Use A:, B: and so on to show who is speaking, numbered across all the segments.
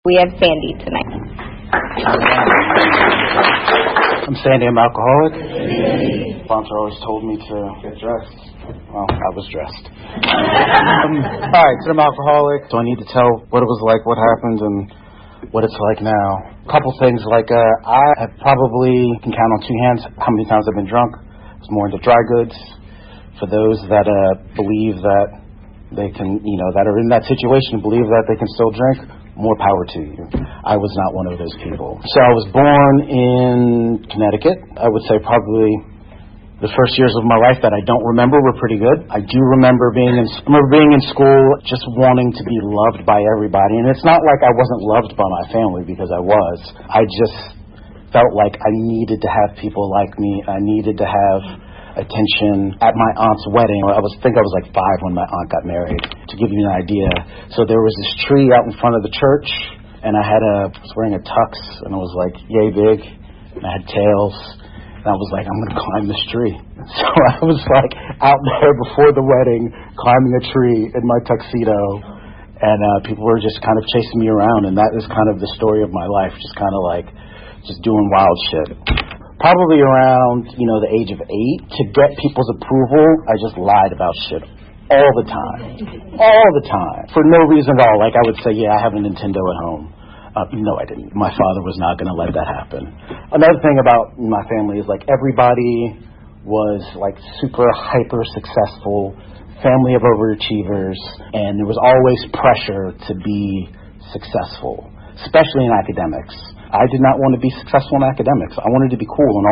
A: We have Sandy tonight.
B: I'm Sandy, I'm alcoholic. Sponsor always told me to get dressed. Well, I was dressed. Alright, so I'm alcoholic. So I need to tell what it was like, what happened, and what it's like now. A couple things, like I have probably can count on two hands how many times I've been drunk. I was more into dry goods. For those that believe that they can, that are in that situation, believe that they can still drink, more power to you. I was not one of those people. So I was born in Connecticut. I would say probably the first years of my life that I don't remember were pretty good. I do remember being in school, just wanting to be loved by everybody. And it's not like I wasn't loved by my family, because I was. I just felt like I needed to have people like me. I needed to have attention. At my aunt's wedding, I was like 5 when my aunt got married, to give you an idea. So there was this tree out in front of the church, and I was wearing a tux, and it was like yay big, and I had tails, and I was like, I'm going to climb this tree. So I was like out there before the wedding, climbing a tree in my tuxedo, and people were just kind of chasing me around, and that is kind of the story of my life, just kind of like just doing wild shit. Probably around, the age of 8, to get people's approval, I just lied about shit all the time, for no reason at all. Like I would say, yeah, I have a Nintendo at home. No, I didn't. My father was not going to let that happen. Another thing about my family is like everybody was like super hyper successful, family of overachievers, and there was always pressure to be successful, especially in academics. I did not want to be successful in academics. I wanted to be cool, and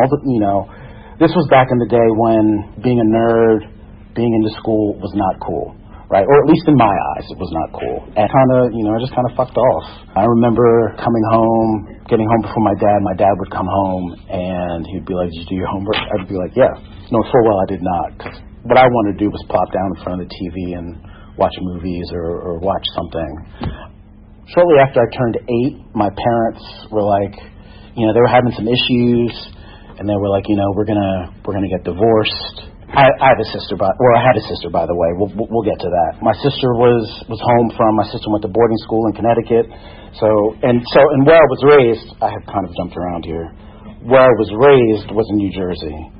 B: this was back in the day when being a nerd, being into school was not cool, right? Or at least in my eyes, it was not cool. And I just kind of fucked off. I remember coming home, getting home before my dad. My dad would come home, and he'd be like, "Did you do your homework?" I'd be like, "Yeah." No, full well I did not, because what I wanted to do was plop down in front of the TV and watch movies or watch something. Shortly after I turned 8, my parents were like, they were having some issues, and they were like, we're gonna get divorced. I had a sister, by the way. We'll get to that. My sister was home from. My sister went to boarding school in Connecticut. And where I was raised, I have kind of jumped around here. Where I was raised was in New Jersey,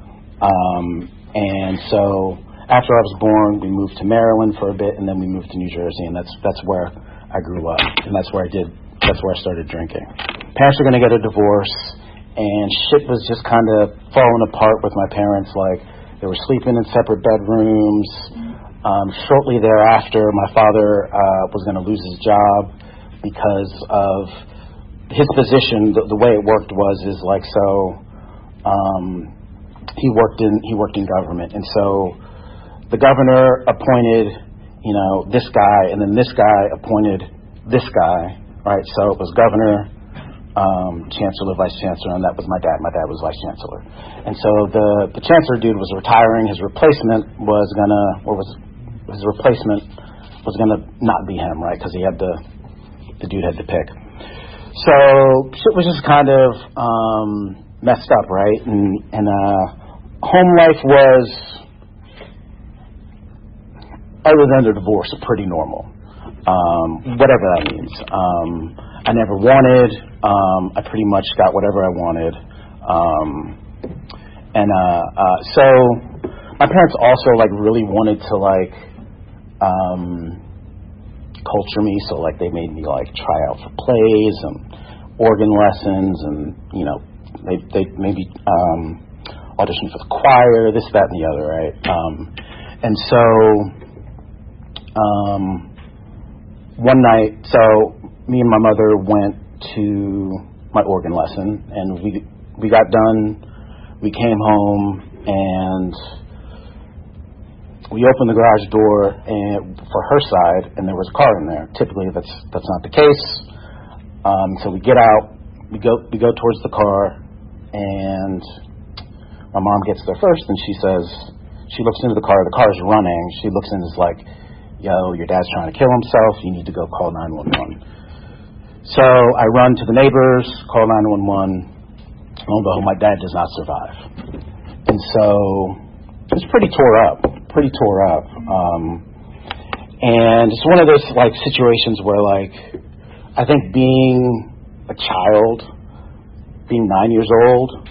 B: and so after I was born, we moved to Maryland for a bit, and then we moved to New Jersey, and that's where I grew up, and that's where I started drinking. Parents were going to get a divorce, and shit was just kind of falling apart with my parents. Like, they were sleeping in separate bedrooms. Shortly thereafter, my father was going to lose his job because of his position. The way it worked is like, so he worked in government, and so the governor appointed this guy, and then this guy appointed this guy, right? So it was governor, chancellor, vice chancellor, and that was my dad. My dad was vice chancellor. And so the chancellor dude was retiring. His replacement was gonna not be him, right? Because the dude had to pick. So shit was just kind of messed up, right? And home life was, other than the divorce, pretty normal. Whatever that means. I never wanted. I pretty much got whatever I wanted. So my parents also really wanted to culture me. So they made me try out for plays and organ lessons, and they made me audition for the choir, this, that, and the other, right? And so. One night, so me and my mother went to my organ lesson, and we got done. We came home, and we opened the garage door and for her side, and there was a car in there. Typically, that's not the case. So we get out, we go towards the car, and my mom gets there first, and she looks into the car. The car is running. She looks in and is like, "Yo, your dad's trying to kill himself. You need to go call 911. So I run to the neighbors, call 911. Lo and behold, my dad does not survive. And so it was pretty tore up. And it's one of those situations where I think being a child, being 9 years old,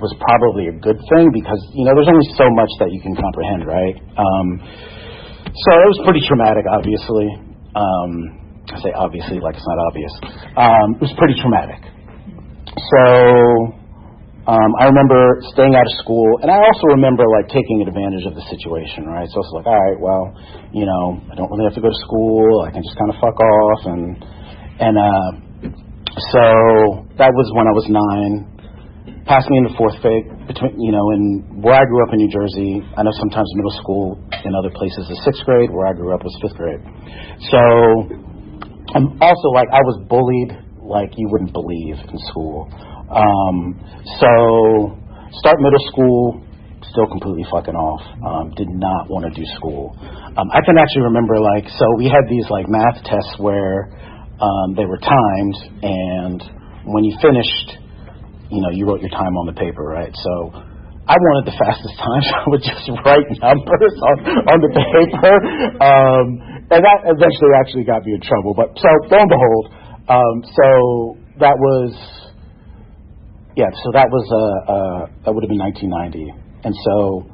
B: was probably a good thing because, there's only so much that you can comprehend, right? So it was pretty traumatic, obviously. I say obviously like it's not obvious. It was pretty traumatic. So I remember staying out of school, and I also remember taking advantage of the situation, right? So it's like, all right, well, I don't really have to go to school. I can just kind of fuck off, and so that was when I was 9. Passed me into 4th grade, in where I grew up in New Jersey. I know sometimes middle school in other places is 6th grade. Where I grew up was 5th grade. So I'm also I was bullied like you wouldn't believe in school. So start middle school, still completely fucking off. Did not want to do school. I can actually remember so we had these math tests where they were timed, and when you finished, you wrote your time on the paper, right? So I wanted the fastest time, so I would just write numbers on the paper. And that eventually actually got me in trouble. But so lo and behold, that would have been 1990. And so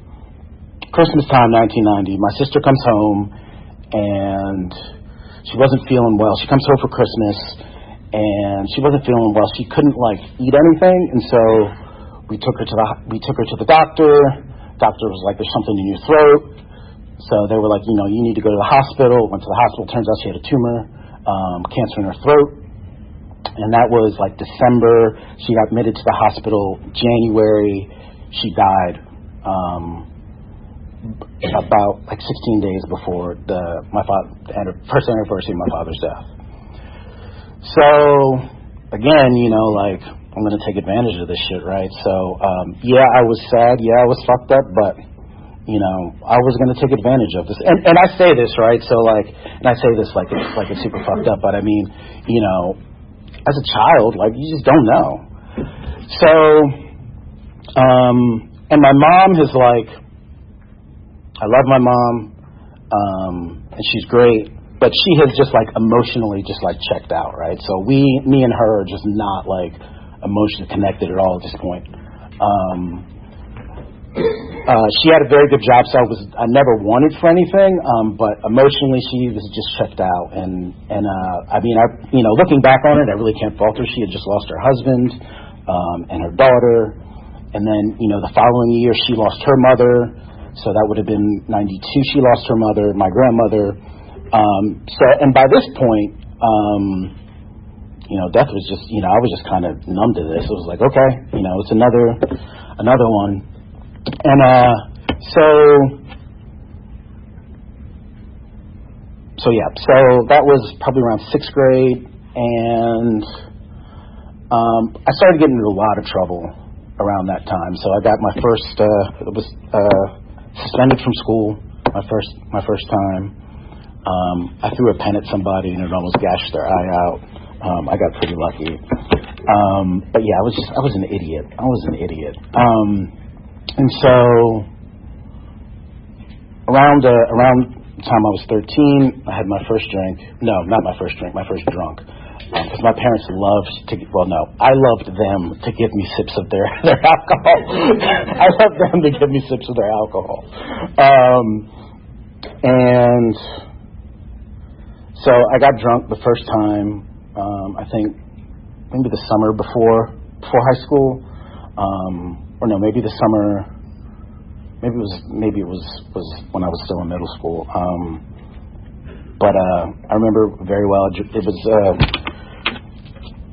B: Christmas time, 1990, my sister comes home and she wasn't feeling well. She comes home for Christmas and she wasn't feeling well. She couldn't eat anything, and so we took her to the doctor. Doctor was like, "There's something in your throat." So they were like, "You need to go to the hospital." Went to the hospital. Turns out she had a tumor, cancer in her throat, and that was December. She got admitted to the hospital. January, she died. About 16 days before the first anniversary of my father's death. So, again, I'm going to take advantage of this shit, right? So, I was sad. Yeah, I was fucked up, but, I was going to take advantage of this. And I say this, right? So, and I say this it's super fucked up, but I mean, as a child, you just don't know. So, and my mom is I love my mom, and she's great. But she has just emotionally just checked out, right? So me and her are just not emotionally connected at all at this point. She had a very good job, so I never wanted for anything. But emotionally, she was just checked out. And I mean, looking back on it, I really can't fault her. She had just lost her husband and her daughter, and then the following year she lost her mother. So that would have been 92. She lost her mother, my grandmother. And by this point, death was just, I was just kind of numb to this. It was like, okay, it's another one. And, so that was probably around 6th grade. And, I started getting into a lot of trouble around that time. So I got my first, suspended from school, my first time. I threw a pen at somebody and it almost gashed their eye out. I got pretty lucky. But yeah, I was an idiot. And so around the time I was 13, I had my first drink. No, not my first drink, my first drunk. Because my parents I loved them to give me sips of their alcohol. I loved them to give me sips of their alcohol. And so I got drunk the first time, I think maybe the summer before high school, or no, maybe the summer, maybe it was when I was still in middle school. But I remember very well. It was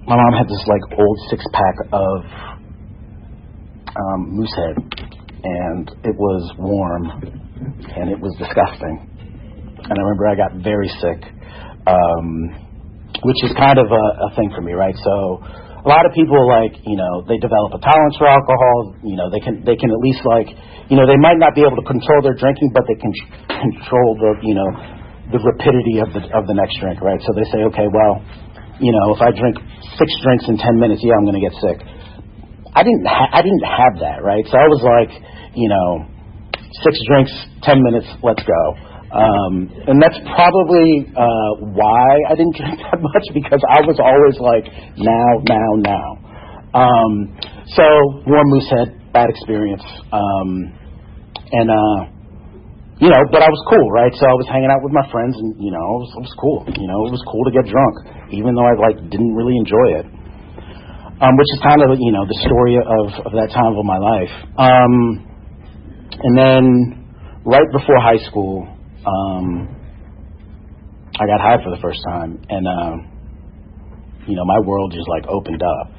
B: my mom had this old 6-pack of Moosehead, and it was warm, and it was disgusting. And I remember I got very sick. Which is kind of a thing for me, right? So a lot of people they develop a tolerance for alcohol. They can at least they might not be able to control their drinking, but they can control the rapidity of the next drink, right? So they say, okay, well, if I drink 6 drinks in 10 minutes, I'm going to get sick. I didn't have that, right? So I was 6 drinks, 10 minutes, let's go. And that's probably why I didn't drink that much, because I was always like, now. So, warm Moosehead, bad experience. But I was cool, right? So I was hanging out with my friends, and, it was cool. It was cool to get drunk, even though I, didn't really enjoy it. Which is kind of, the story of that time of my life. And then, right before high school, I got high for the first time, and, my world just, opened up.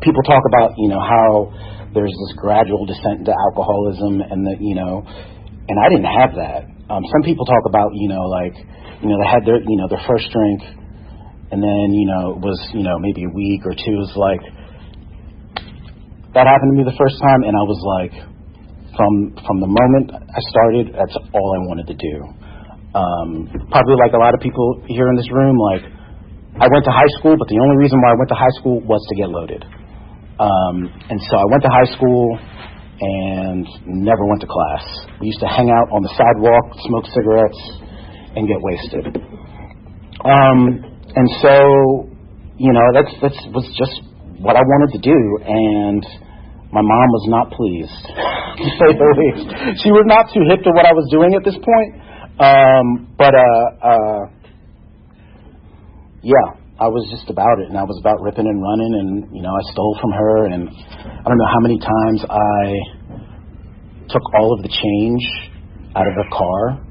B: People talk about, how there's this gradual descent into alcoholism, and that, and I didn't have that. Some people talk about, they had their, their first drink, and then, it was, maybe a week or two. It was like, that happened to me the first time, and I was like, from the moment I started, that's all I wanted to do. Probably like a lot of people here in this room, I went to high school, but the only reason why I went to high school was to get loaded. And so I went to high school and never went to class. We used to hang out on the sidewalk, smoke cigarettes, and get wasted. And so, that was just what I wanted to do, and my mom was not pleased, to say the least. She was not too hip to what I was doing at this point, yeah, I was just about it, and I was about ripping and running, and, I stole from her, and I don't know how many times I took all of the change out of her car,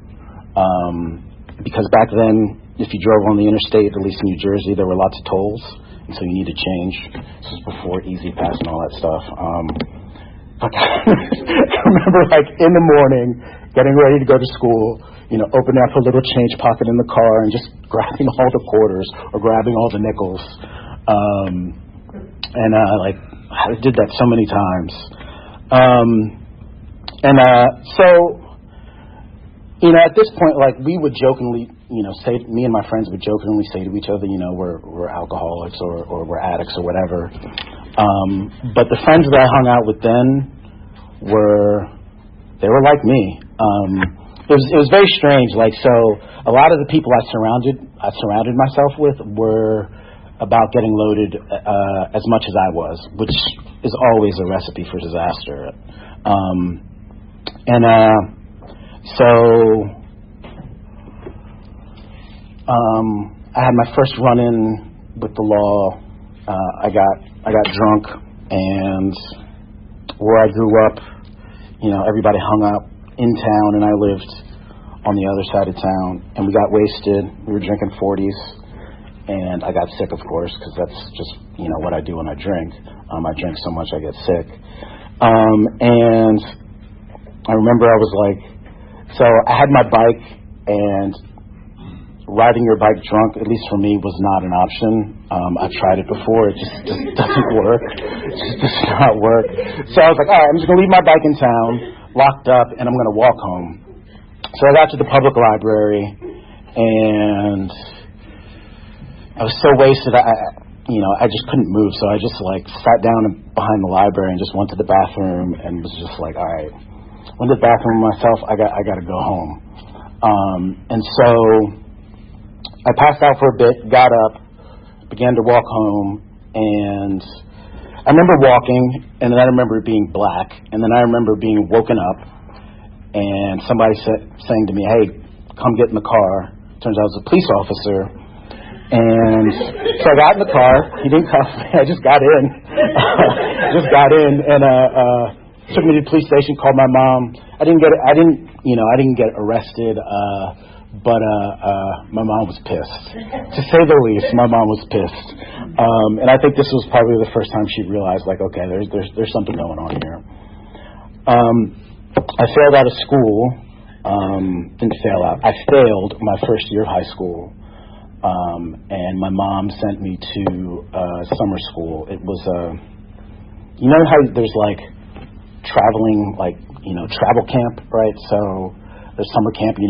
B: because back then, if you drove on the interstate, at least in New Jersey, there were lots of tolls, and so you needed change. This was before Easy Pass and all that stuff. I remember, in the morning, getting ready to go to school, opening up a little change pocket in the car and just grabbing all the quarters or grabbing all the nickels. I did that so many times. So, at this point, we would jokingly, me and my friends would jokingly say to each other, we're alcoholics or we're addicts or whatever. But the friends that I hung out with then they were like me. It was very strange. So a lot of the people I surrounded myself with were about getting loaded as much as I was, which is always a recipe for disaster. So I had my first run-in with the law. I got drunk, and where I grew up, everybody hung out in town, and I lived on the other side of town, and we got wasted. We were drinking 40s, and I got sick, of course, because that's just, what I do when I drink. I drink so much I get sick. And I remember I was so I had my bike, and riding your bike drunk, at least for me, was not an option. I've tried it before. It just doesn't work. It just does not work. So I was like, all right, I'm just going to leave my bike in town, locked up, and I'm going to walk home. So I got to the public library, and I was so wasted, I just couldn't move. So I just, sat down behind the library and just went to the bathroom and was just like, all right, went to the bathroom myself. I got to go home. And so I passed out for a bit, got up, began to walk home, and I remember walking, and then I remember being black, and then I remember being woken up, and somebody saying to me, hey, come get in the car. Turns out I was a police officer, and so I got in the car. He didn't cuff me. I just got in. And took me to the police station, called my mom. I didn't get arrested, but my mom was pissed. To say the least, my mom was pissed. And I think this was probably the first time she realized, okay, there's something going on here. I failed out of school. Didn't fail out. I failed my first year of high school. And my mom sent me to summer school. It was how there's traveling, travel camp, right? So there's summer camp, you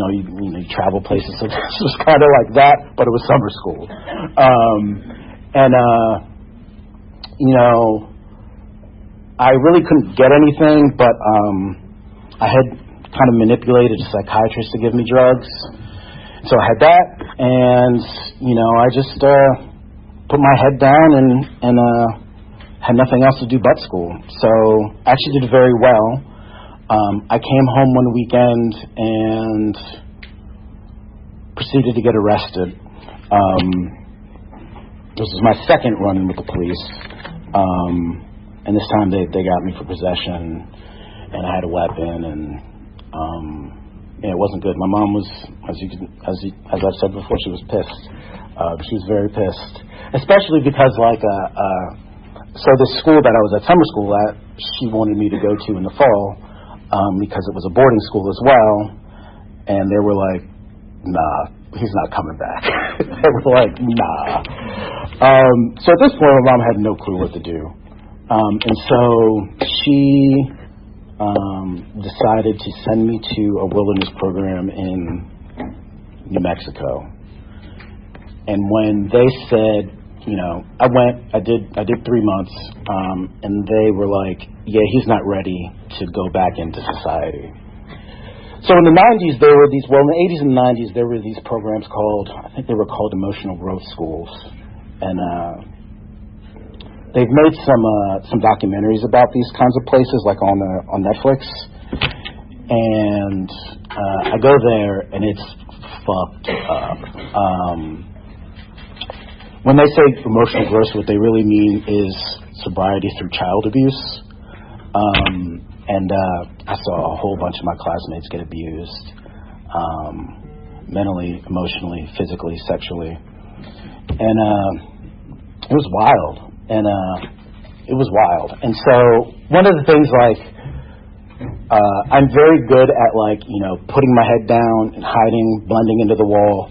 B: travel places. So this was kind of like that, but it was summer school. I really couldn't get anything, but I had kind of manipulated a psychiatrist to give me drugs. So I had that, and I just put my head down and had nothing else to do but school. So I actually did very well. I came home one weekend and proceeded to get arrested. This was my second run-in with the police, and this time they got me for possession, and I had a weapon, and it wasn't good. My mom was, as I've said before, she was pissed. She was very pissed, especially because so this school that I was at summer school at, she wanted me to go to in the fall because it was a boarding school as well, and they were like, nah, he's not coming back. They were like, nah. So at this point, my mom had no clue what to do. And so she decided to send me to a wilderness program in New Mexico. And when they said, I went, I did 3 months, and they were like, yeah, he's not ready to go back into society. So in the 90s, there were in the 80s and 90s, there were these programs I think they were called emotional growth schools. And they've made some documentaries about these kinds of places, like on Netflix. And I go there, and it's fucked up. When they say emotional growth, what they really mean is sobriety through child abuse. And I saw a whole bunch of my classmates get abused, mentally, emotionally, physically, sexually. And it was wild. And And so one of the things, I'm very good at, putting my head down and hiding, blending into the wall.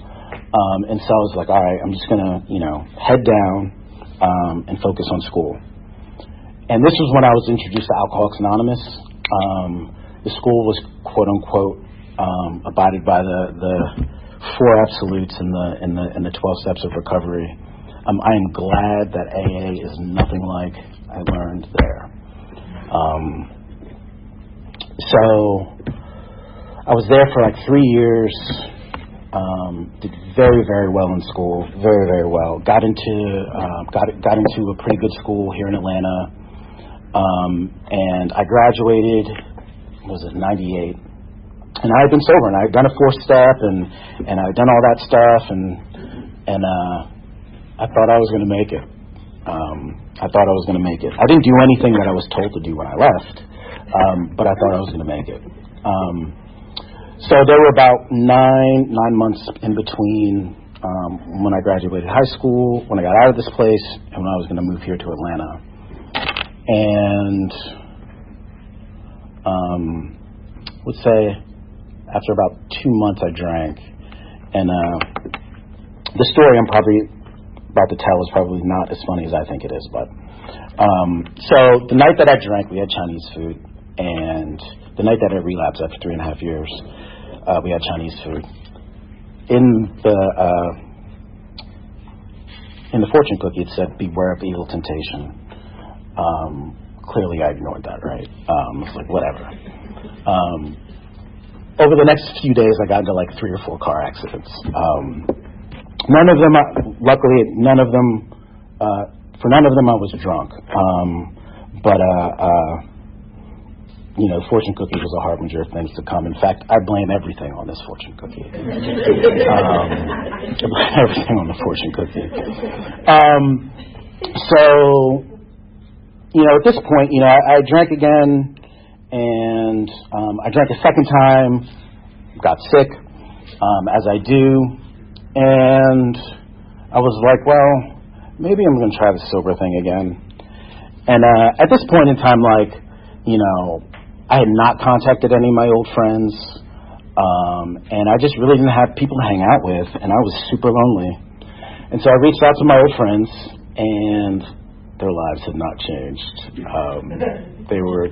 B: And so I was like, all right, I'm just going to, head down and focus on school. And this was when I was introduced to Alcoholics Anonymous. The school was, quote unquote, abided by the 4 absolutes and the 12 steps of recovery. I am glad that AA is nothing like I learned there. So I was there for 3 years. Did very, very well in school. Very, very well. Got into a pretty good school here in Atlanta. And I graduated, was it 98? And I had been sober, and I had done a 4-step, and I had done all that stuff, and I thought I was going to make it. I didn't do anything that I was told to do when I left, but I thought I was going to make it. So there were about 9 months in between when I graduated high school, when I got out of this place, and when I was going to move here to Atlanta. And let's say after about 2 months I drank, and the story I'm probably about to tell is probably not as funny as I think it is, but so the night that I drank, we had Chinese food, and the night that I relapsed after 3.5 years, we had Chinese food. In the fortune cookie, it said, "Beware of evil temptation." Clearly I ignored that, right? I was like, whatever. Over the next few days, I got into 3 or 4 car accidents. None of them, luckily, for none of them I was drunk. But fortune cookie was a harbinger of things to come. In fact, I blame everything on this fortune cookie. I blame everything on the fortune cookie. So, at this point, I drank again, and I drank a second time, got sick, as I do, and I was like, well, maybe I'm going to try the sober thing again. And at this point in time, I had not contacted any of my old friends, and I just really didn't have people to hang out with, and I was super lonely. And so I reached out to my old friends, and their lives had not changed. They were,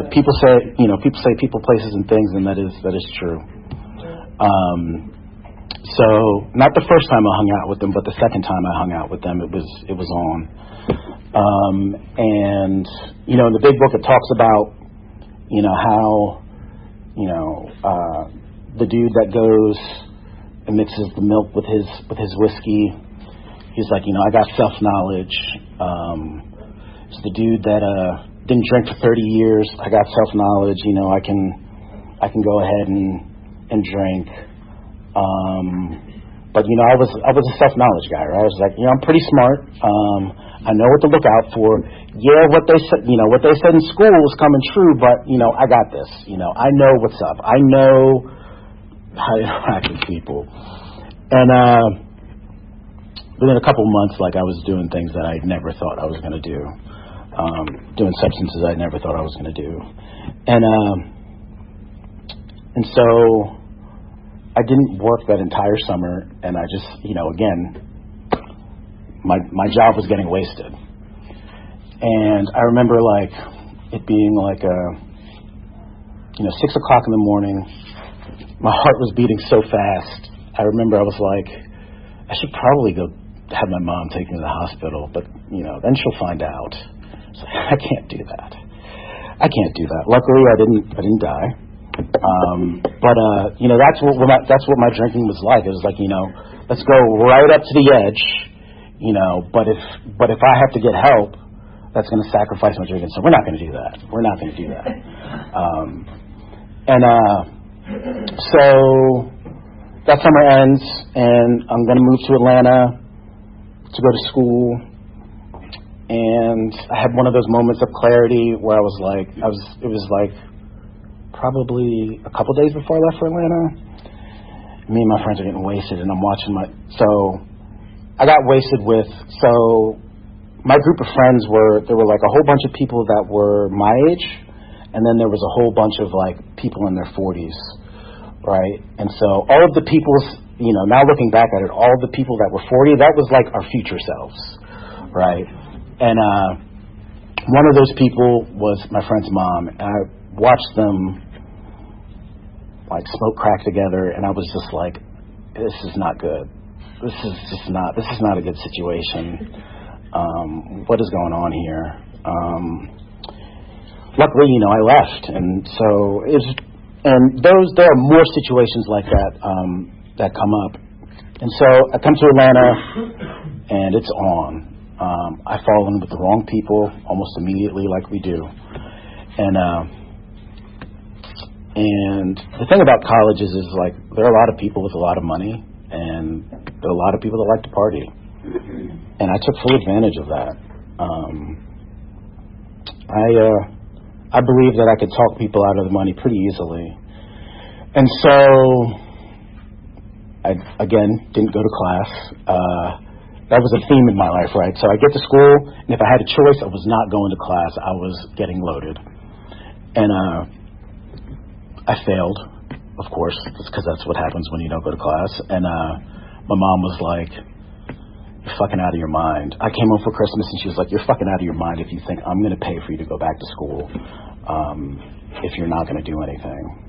B: people say people, places, and things, and that is true. So not the first time I hung out with them, but the second time I hung out with them, it was on. And in the big book it talks about how the dude that goes and mixes the milk with his whiskey. He's like, I got self-knowledge. It's the dude that didn't drink for 30 years. I got self-knowledge. I can go ahead and drink. But I was a self-knowledge guy, right? I was like, I'm pretty smart. I know what to look out for. Yeah, what they said, what they said in school is coming true, but I got this. I know what's up. I know how to interact with people. And within a couple months, I was doing things that I never thought I was going to do, doing substances I never thought I was going to do, and so I didn't work that entire summer, and I just, again, my job was getting wasted, and I remember it being 6 o'clock in the morning. My heart was beating so fast. I remember I was like, I should probably go have my mom take me to the hospital, but then she'll find out. So I can't do that. Luckily, I didn't die. But that's what my drinking was like. It was like, let's go right up to the edge, but if I have to get help, that's going to sacrifice my drinking. So we're not going to do that. So that summer ends, and I'm going to move to Atlanta to go to school. And I had one of those moments of clarity where I was like, it was probably a couple days before I left for Atlanta. Me and my friends are getting wasted, and I'm watching so I got wasted so my group of friends there were a whole bunch of people that were my age, and then there was a whole bunch of people in their 40s, right? And so all of the people's, now looking back at it, all of the people that were 40, that was our future selves, right? And one of those people was my friend's mom, and I watched them smoke crack together, and I was just like, this is not good. This is not a good situation. What is going on here? Luckily, I left, and so there are more situations like that that come up. And so I come to Atlanta, and it's on. I fall in with the wrong people almost immediately, like we do. And the thing about colleges is there are a lot of people with a lot of money, and there are a lot of people that like to party. And I took full advantage of that. I believe that I could talk people out of the money pretty easily. And so I, again, didn't go to class. That was a theme in my life, right? So I get to school, and if I had a choice, I was not going to class. I was getting loaded. And I failed, of course, because that's what happens when you don't go to class. And my mom was like, you're fucking out of your mind. I came home for Christmas, and she was like, you're fucking out of your mind if you think I'm going to pay for you to go back to school if you're not going to do anything.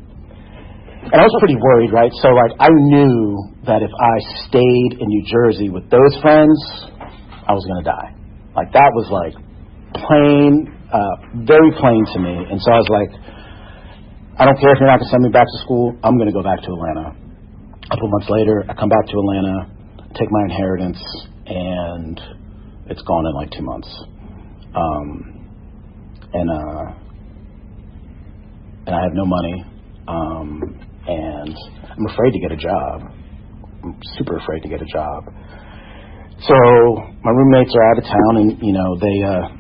B: And I was pretty worried, right? So, I knew that if I stayed in New Jersey with those friends, I was going to die. That was, plain, very plain to me. And so I was like, I don't care if you're not going to send me back to school. I'm going to go back to Atlanta. A couple months later, I come back to Atlanta, take my inheritance, and it's gone in 2 months. And I have no money. And I'm afraid to get a job. I'm super afraid to get a job. So my roommates are out of town, and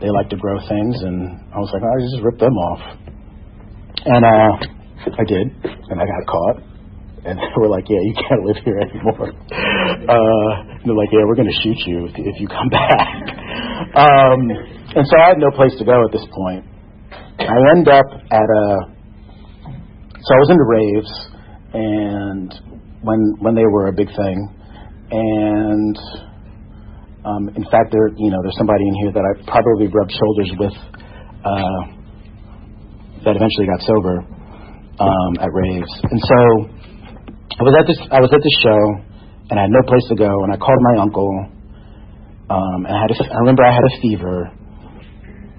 B: they like to grow things, and I was like, I just rip them off. And I did, and I got caught. And they were like, yeah, you can't live here anymore. And they're like, yeah, we're going to shoot you if you come back. And so I had no place to go at this point. I end up so I was into raves, and when they were a big thing, and in fact, there's somebody in here that I probably rubbed shoulders with that eventually got sober at raves. And so I was at this show, and I had no place to go, and I called my uncle, and I remember I had a fever,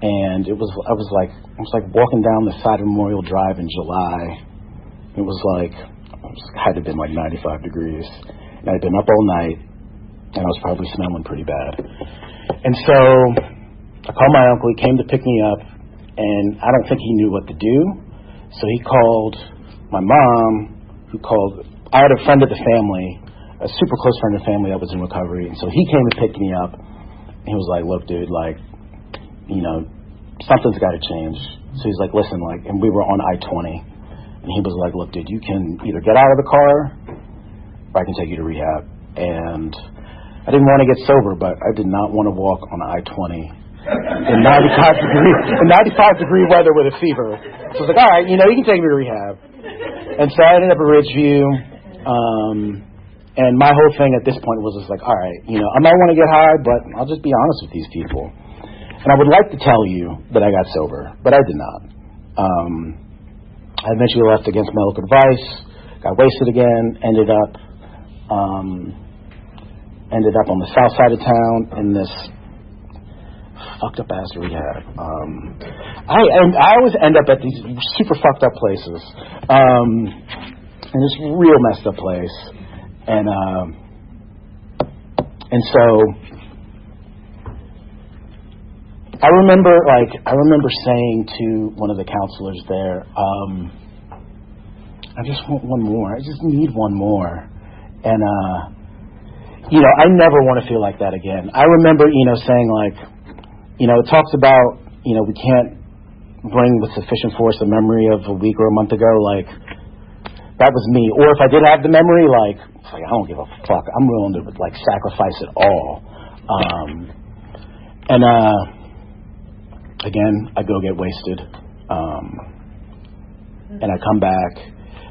B: and I was like walking down the side of Memorial Drive in July, It was like, had to have been like 95 degrees. And I'd been up all night, and I was probably smelling pretty bad. And so I called my uncle. He came to pick me up, and I don't think he knew what to do. So he called my mom, who called. I had a friend of the family, a super close friend of the family that was in recovery. And so he came and picked me up. And he was like, look, dude, like, something's got to change. So he's like, listen, like, and we were on I-20. And he was like, look, dude, you can either get out of the car or I can take you to rehab. And I didn't want to get sober, but I did not want to walk on I-20 in 95-degree weather with a fever. So I was like, all right, you can take me to rehab. And so I ended up at Ridgeview. And my whole thing at this point was just like, all right, I might want to get high, but I'll just be honest with these people. And I would like to tell you that I got sober, but I did not. I eventually left against medical advice, got wasted again, ended up on the south side of town in this fucked up ass rehab. I always end up at these super fucked up places, in this real messed up place, and so I remember saying to one of the counselors there, I just want one more. I just need one more. And, I never want to feel like that again. I remember, saying like, it talks about, we can't bring with sufficient force a memory of a week or a month ago. Like, that was me. Or if I did have the memory, like I don't give a fuck. I'm willing to, like, sacrifice it all. Again, I go get wasted, and I come back,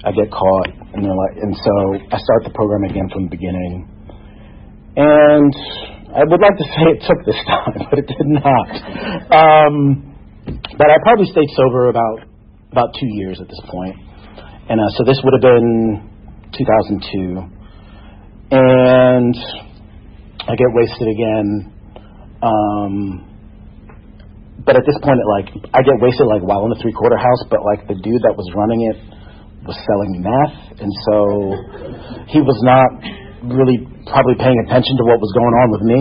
B: I get caught, and so I start the program again from the beginning. And I would like to say it took this time, but it did not. But I probably stayed sober about 2 years at this point, and so this would have been 2002, and I get wasted again. But at this point, I get wasted while in the 3/4 house, but the dude that was running it was selling meth, and so he was not really probably paying attention to what was going on with me.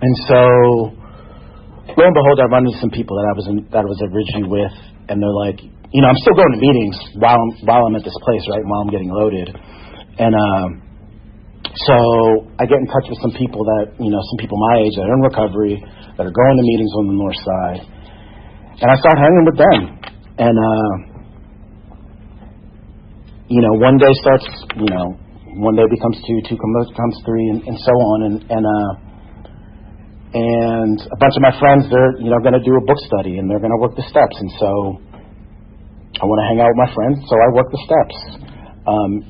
B: And so lo and behold, I run into some people that I was at Ridgeview with, and they're like, I'm still going to meetings while I'm at this place, right? While I'm getting loaded, and so I get in touch with some people some people my age that are in recovery, that are going to meetings on the north side. And I start hanging with them. And, one day starts, one day becomes two becomes three, and so on. And a bunch of my friends, they're, going to do a book study, and they're going to work the steps. And so I want to hang out with my friends, so I work the steps.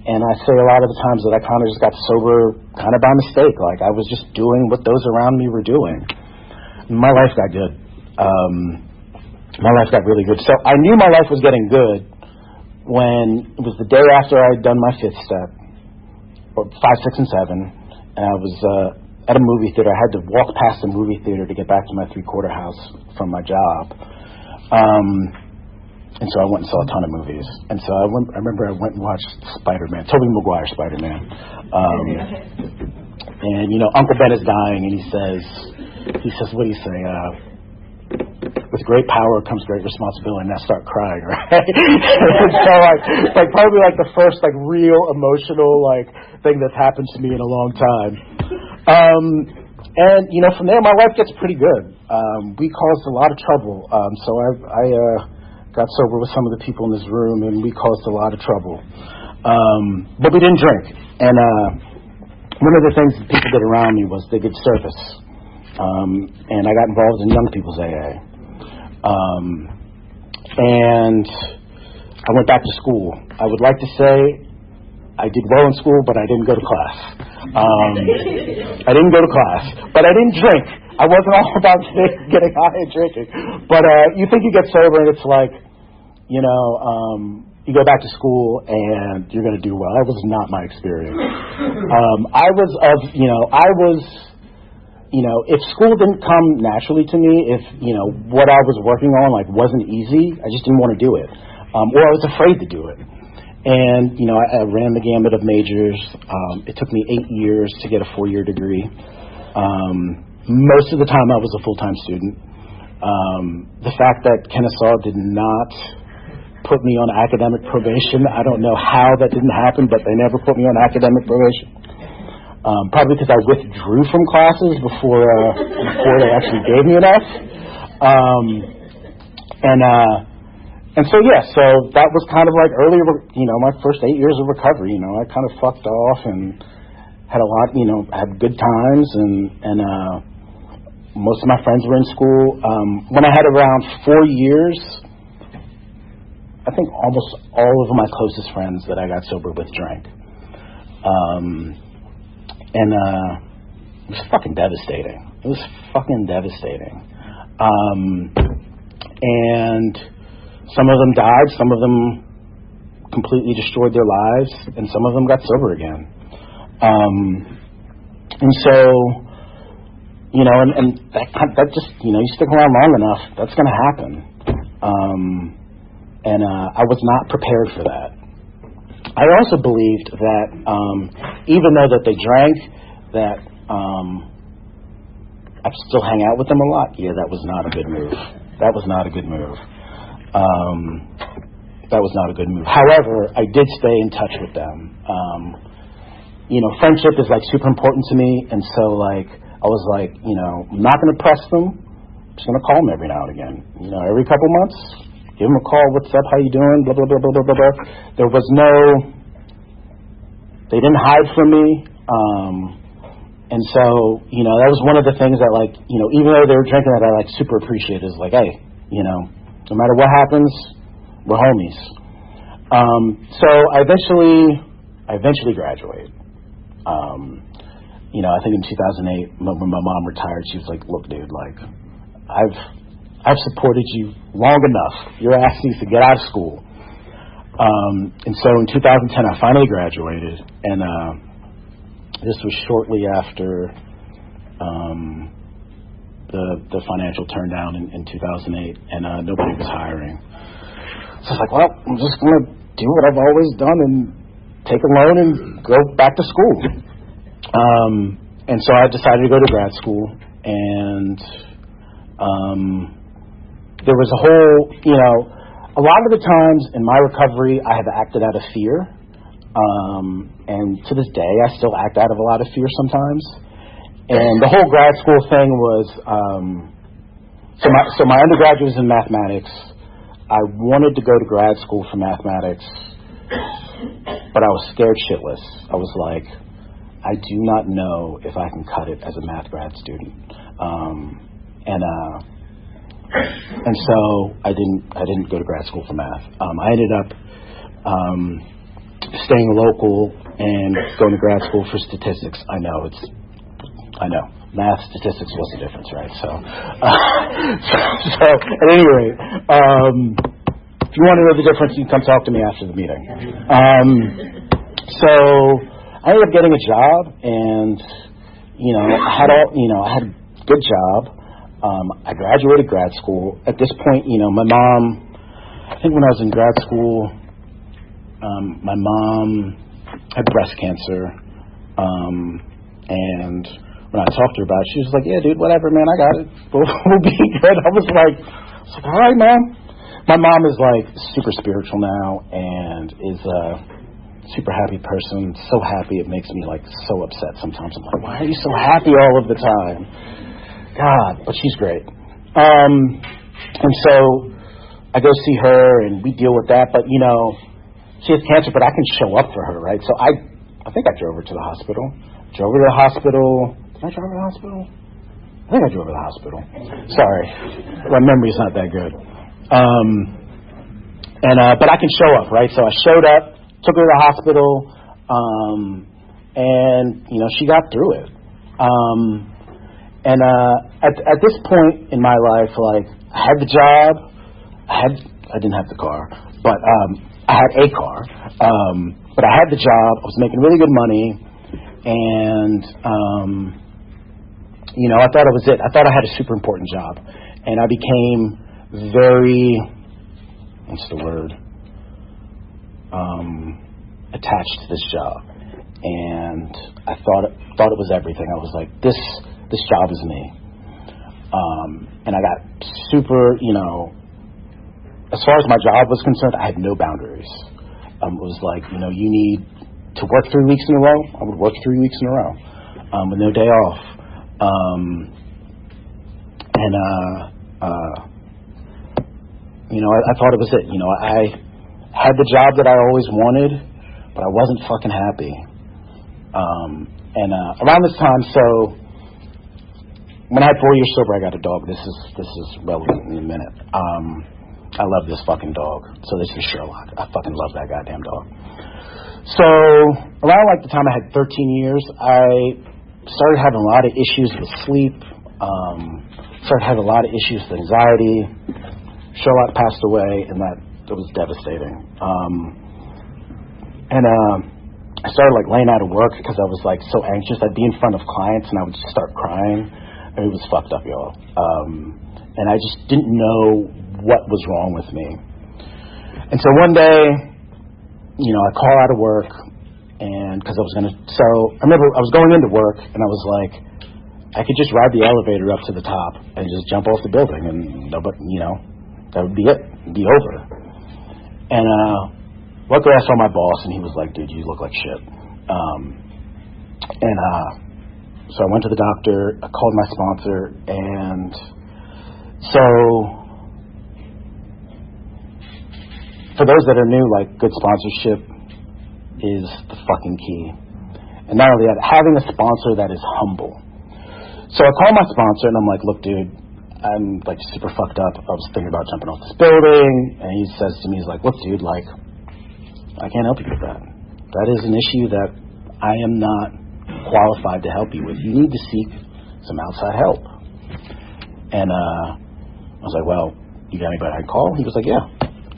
B: And I say a lot of the times that I kind of just got sober kind of by mistake. Like, I was just doing what those around me were doing. My life got good. My life got really good. So I knew my life was getting good when it was the day after I had done my 5th step, or 5, 6, and 7, and I was at a movie theater. I had to walk past the movie theater to get back to my 3/4 house from my job. And so I went and saw a ton of movies. And so I remember I went and watched Spider-Man, Tobey Maguire Spider-Man. And, Uncle Ben is dying, and he says, what do you say? With great power comes great responsibility, and I start crying, right? So probably the first real emotional thing that's happened to me in a long time. And from there my life gets pretty good. We caused a lot of trouble. So I got sober with some of the people in this room, and we caused a lot of trouble. But we didn't drink. And one of the things that people did around me was they did service. And I got involved in young people's AA. And I went back to school. I would like to say I did well in school, but I didn't go to class. I didn't go to class, but I didn't drink. I wasn't all about getting high and drinking. But you think you get sober, and it's you go back to school and you're going to do well. That was not my experience. If school didn't come naturally to me, if, what I was working on, wasn't easy, I just didn't want to do it. or I was afraid to do it. And, I ran the gamut of majors. It took me 8 years to get a 4-year degree. Most of the time I was a full-time student. The fact that Kennesaw did not put me on academic probation, I don't know how that didn't happen, but they never put me on academic probation. Probably because I withdrew from classes before they actually gave me enough. And so that was kind of like early, my first 8 years of recovery. I kind of fucked off and had a lot, had good times, and most of my friends were in school. When I had around 4 years, I think almost all of my closest friends that I got sober with drank. And it was fucking devastating. It was fucking devastating. And some of them died, some of them completely destroyed their lives, and some of them got sober again. And so, and that just, you stick around long enough, that's going to happen. And I was not prepared for that. I also believed that even though that they drank, that I'd still hang out with them a lot. Yeah, that was not a good move. That was not a good move. However, I did stay in touch with them. Friendship is like super important to me, and so like I was like, I'm not going to press them. I'm just going to call them every now and again. Every couple months, give them a call. What's up? How you doing? Blah blah blah blah blah blah blah. There was they didn't hide from me. And so, that was one of the things that, like, even though they were drinking, that I, like, super appreciated. Is like, hey, no matter what happens, we're homies. So I eventually graduated. I think in 2008, when my mom retired, she was like, look, dude, like, I've supported you long enough. Your ass needs to get out of school. And so in 2010, I finally graduated, and this was shortly after the financial turndown in 2008, and nobody was hiring. So I was like, well, I'm just going to do what I've always done and take a loan and go back to school. And so I decided to go to grad school, and there was a whole, a lot of the times in my recovery, I have acted out of fear. And to this day, I still act out of a lot of fear sometimes. And the whole grad school thing was, so my undergraduate was in mathematics. I wanted to go to grad school for mathematics, but I was scared shitless. I was like, I do not know if I can cut it as a math grad student. And so I didn't go to grad school for math. I ended up staying local and going to grad school for statistics. I know math, statistics, what's the difference, right? So at any rate, if you want to know the difference, you can come talk to me after the meeting. So I ended up getting a job, and I had a good job. I graduated grad school. At this point, my mom, I think when I was in grad school, my mom had breast cancer, and when I talked to her about it, she was like, yeah, dude, whatever, man, I got it. We'll be good. I was like, all right, Mom. My mom is like super spiritual now and is a super happy person, so happy it makes me like so upset sometimes. I'm like, why are you so happy all of the time? God, but she's great. And so I go see her and we deal with that, but she has cancer, but I can show up for her, right? So I think I drove her to the hospital. Did I drive her to the hospital? I think I drove her to the hospital. Sorry. My memory's not that good. But I can show up, right? So I showed up, took her to the hospital, and she got through it. At this point in my life, like, I had the job, I didn't have the car, but I had a car, but I had the job, I was making really good money, and I thought it was it. I thought I had a super important job, and I became very, what's the word? attached to this job, and I thought it was everything. I was like, this job is me, and I got super, as far as my job was concerned, I had no boundaries. It was like, you need to work 3 weeks in a row. I would work 3 weeks in a row with no day off. I thought it was it. I had the job that I always wanted, but I wasn't fucking happy. Around this time, so when I had 4 years sober, I got a dog. This is relevant in a minute. I love this fucking dog. So this is Sherlock. I fucking love that goddamn dog. So around like the time I had 13 years, I started having a lot of issues with sleep. Started having a lot of issues with anxiety. Sherlock passed away, and that was devastating. I started like laying out of work because I was like so anxious. I'd be in front of clients and I would just start crying. It was fucked up, y'all. And I just didn't know what was wrong with me. And so one day, I call out of work, and because I remember I was going into work, and I was like, I could just ride the elevator up to the top and just jump off the building, and nobody, that would be it. It'd be over. And luckily I saw my boss, and he was like, dude, you look like shit. So I went to the doctor, I called my sponsor, and so for those that are new, like, good sponsorship is the fucking key. And not only that, having a sponsor that is humble. So I called my sponsor, and I'm like, look, dude, I'm like super fucked up. I was thinking about jumping off this building. And he says to me, he's like, look, dude, like, I can't help you with that. That is an issue that I am not qualified to help you with. You need to seek some outside help. And I was like, well, you got anybody I can call? He was like, yeah.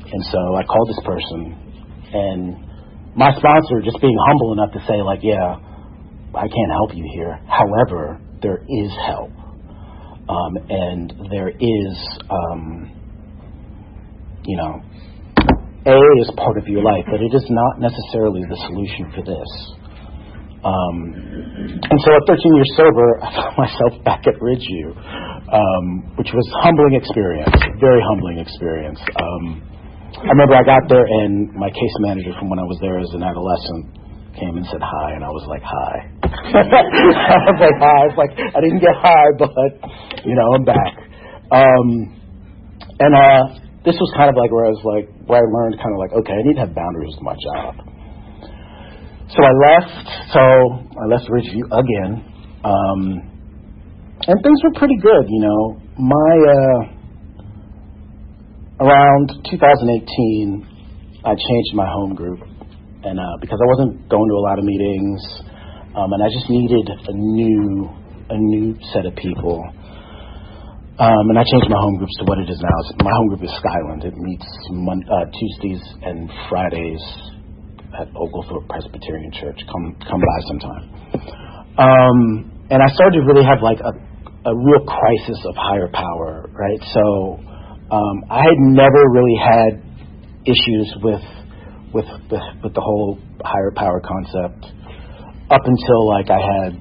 B: And so I called this person, and my sponsor just being humble enough to say, like, yeah, I can't help you here. However, there is help. And there is, AA is part of your life, but it is not necessarily the solution for this. And so at 13 years sober, I found myself back at Ridgeview, which was a humbling experience, very humbling experience. I remember I got there, and my case manager from when I was there as an adolescent came and said hi, and I was like, hi. I was like, hi. It's like, I didn't get high, but, I'm back. This was kind of like where I learned kind of like, okay, I need to have boundaries with my job. So I left Ridgeview again, and things were pretty good, around 2018, I changed my home group, and because I wasn't going to a lot of meetings, and I just needed a new set of people, and I changed my home groups to what it is now. My home group is Skyland. It meets Tuesdays and Fridays at Oglethorpe Presbyterian Church. Come by sometime. And I started to really have like a real crisis of higher power, right? So I had never really had issues with the whole higher power concept up until like I had,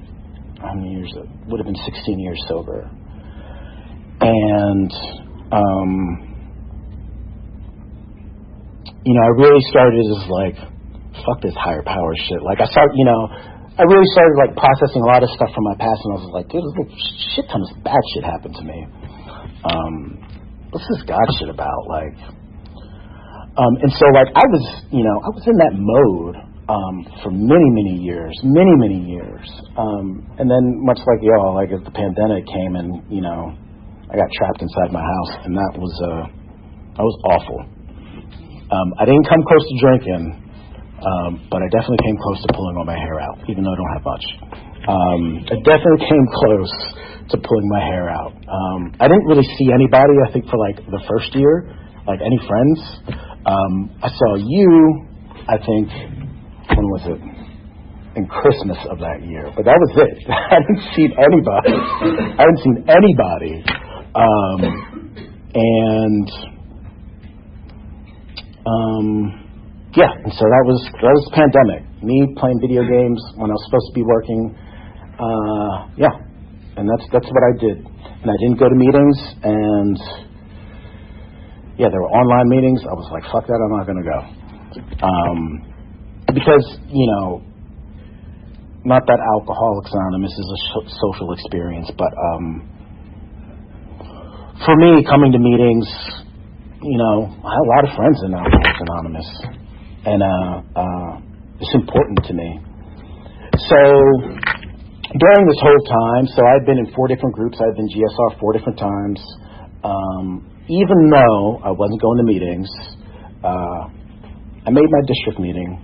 B: how many years? It would have been 16 years sober. And I really started as like, fuck this higher power shit. Like I really started like processing a lot of stuff from my past, and I was like, dude, there's a shit ton of bad shit happened to me. What's this God shit about? Like, and so like I was in that mode for many years. And then much like y'all, like as the pandemic came, and I got trapped inside my house, and that was awful. I didn't come close to drinking, but I definitely came close to pulling all my hair out, even though I don't have much. I definitely came close to pulling my hair out. I didn't really see anybody, I think, for like the first year, like any friends. I saw you, I think, when was it? In Christmas of that year. But that was it. I hadn't seen anybody. yeah, and so that was the pandemic. Me playing video games when I was supposed to be working. Yeah, and that's what I did. And I didn't go to meetings, and yeah, there were online meetings. I was like, fuck that, I'm not going to go. Because, not that Alcoholics Anonymous is a social experience, but for me, coming to meetings, I have a lot of friends in Alcoholics Anonymous, and it's important to me. So during this whole time, so I've been in 4 different groups. I've been GSR 4 different times. Even though I wasn't going to meetings, I made my district meeting.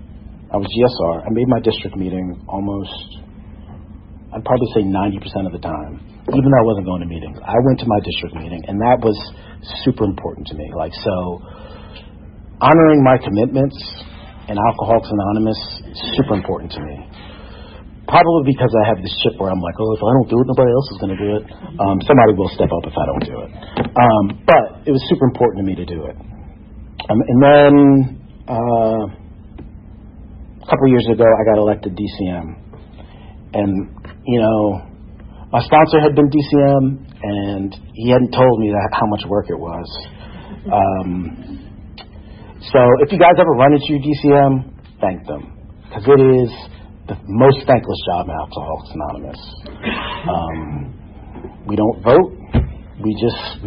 B: I was GSR. I made my district meeting almost, I'd probably say 90% of the time, even though I wasn't going to meetings. I went to my district meeting, and that was super important to me. So honoring my commitments in Alcoholics Anonymous is super important to me. Probably because I have this chip where I'm like, if I don't do it, nobody else is going to do it. Somebody will step up if I don't do it. But it was super important to me to do it. And then a couple of years ago, I got elected DCM. And, my sponsor had been DCM, and he hadn't told me how much work it was. So if you guys ever run into your DCM, thank them. Because it is the most thankless job in Alcoholics Anonymous. We don't vote. We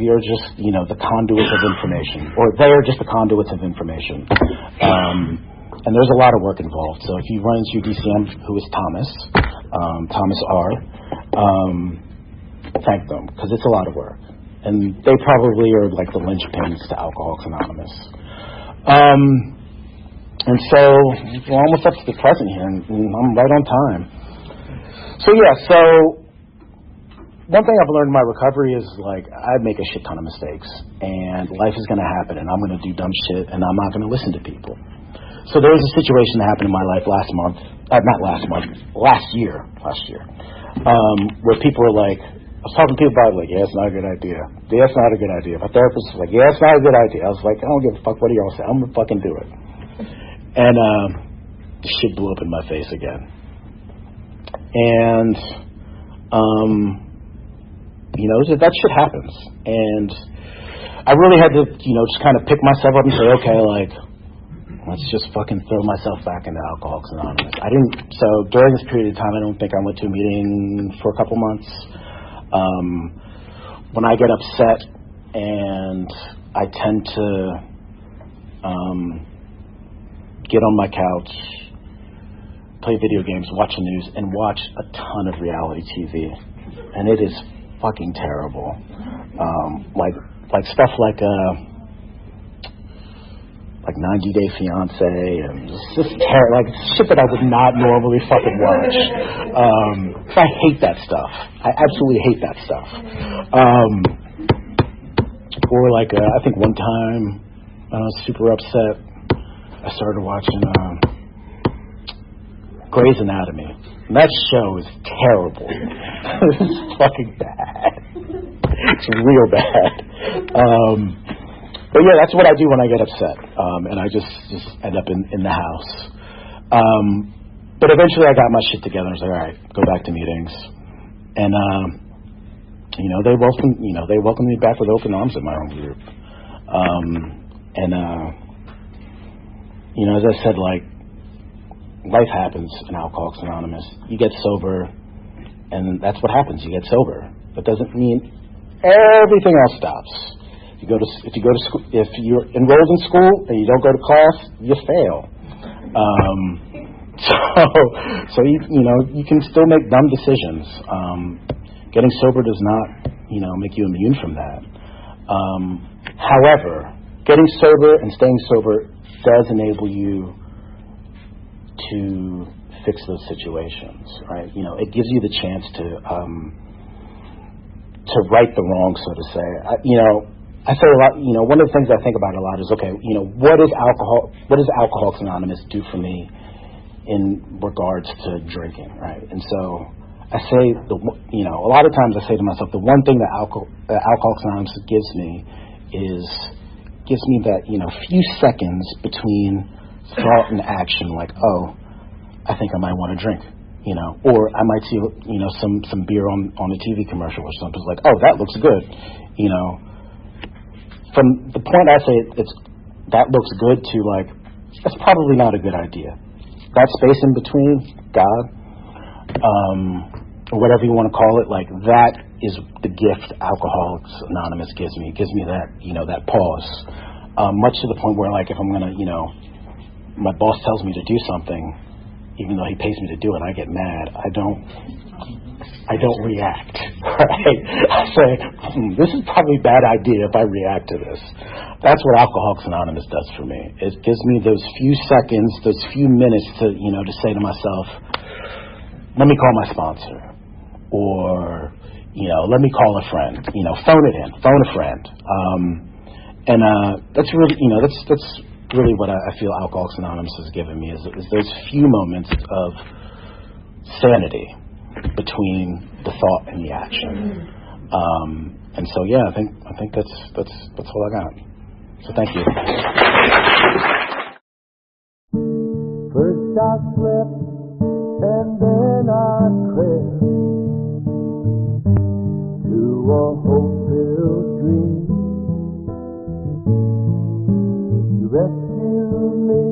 B: are just, the conduits of information, or they are just the conduits of information. And there's a lot of work involved. So if you run into your DCM, who is Thomas R., thank them, because it's a lot of work. And they probably are like the linchpins to Alcoholics Anonymous. And so we're almost up to the present here, and I'm right on time. So one thing I've learned in my recovery is, I make a shit ton of mistakes, and life is going to happen, and I'm going to do dumb shit, and I'm not going to listen to people. So there was a situation that happened in my life last year, where people were like, I was talking to people about it, yeah, it's not a good idea. Yeah, it's not a good idea. My therapist was like, yeah, it's not a good idea. I was like, I don't give a fuck what y'all say. I'm going to fucking do it. And the shit blew up in my face again. And, that shit happens. And I really had to, just kind of pick myself up and say, okay, let's just fucking throw myself back into Alcoholics Anonymous. So during this period of time, I don't think I went to a meeting for a couple months. When I get upset, and I tend to get on my couch, play video games, watch the news, and watch a ton of reality TV. And it is fucking terrible. Like stuff like 90 Day Fiance, and it's just shit that I would not normally fucking watch. I hate that stuff. I absolutely hate that stuff. Or I think one time when I was super upset, I started watching Grey's Anatomy. And that show is terrible. It's fucking bad. It's real bad. But yeah, that's what I do when I get upset, and I just end up in the house. But eventually, I got my shit together. I was like, all right, go back to meetings, and they welcomed me back with open arms in my own group. As I said, life happens in Alcoholics Anonymous. You get sober, and that's what happens. You get sober. That doesn't mean everything else stops. If you're enrolled in school and you don't go to class, you fail. So you can still make dumb decisions. Getting sober does not, make you immune from that. However, getting sober and staying sober does enable you to fix those situations, right? It gives you the chance to right the wrong, so to say. I say a lot, one of the things I think about a lot is, okay, what does Alcoholics Anonymous do for me in regards to drinking, right? And so I say, a lot of times I say to myself, the one thing that Alcoholics Anonymous gives me that, few seconds between thought and action, like, oh, I think I might want to drink, or I might see, some beer on a TV commercial or something. It's like, oh, that looks good, From the point I say that looks good to, like, that's probably not a good idea. That space in between, God, or whatever you want to call it, like, that is the gift Alcoholics Anonymous gives me. It gives me that, that pause. Much to the point where, like, if I'm going to, my boss tells me to do something, even though he pays me to do it, I get mad. I don't react, right? I say, this is probably a bad idea if I react to this. That's what Alcoholics Anonymous does for me. It gives me those few seconds, those few minutes to, to say to myself, let me call my sponsor, or, let me call a friend, phone a friend. And that's really, that's really what I feel Alcoholics Anonymous has given me is those few moments of sanity between the thought and the action. And so, yeah, I think that's all I got. So thank you.
A: First I slept and then I crept to a hope-filled dream. You rescued me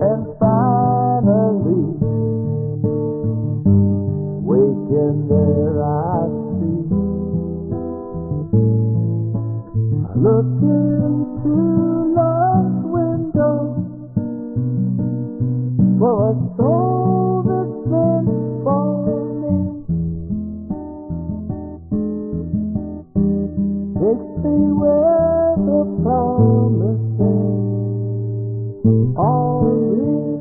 A: and finally waking there I see. I look into love's window for a soul that's meant for me. Takes me where the promises are real.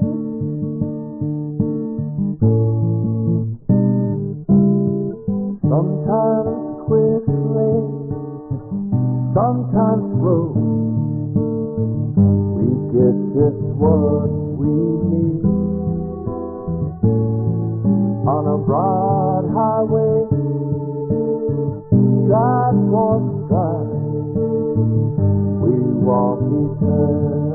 A: Sometimes quickly, sometimes slow, we get just what we need. On a broad highway, stride for stride, we walk eternally.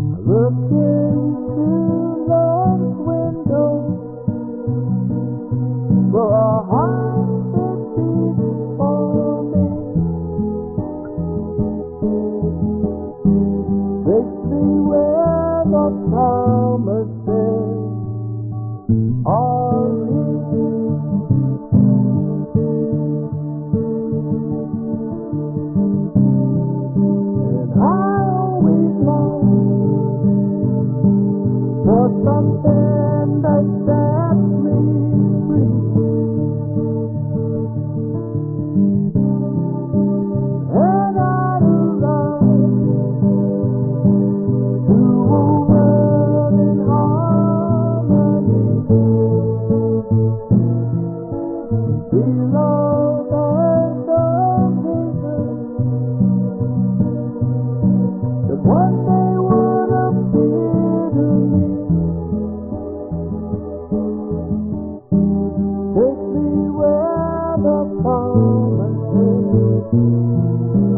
A: I look into love's window for a heart that beats for me. Takes me where the promises are real. And I always long for something that sets me free. And I love to a world in harmony. Below the vision that one day would appear to me. Take me where the promises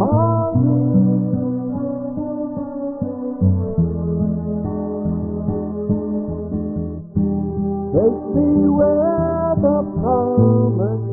A: are real. Take me where the promises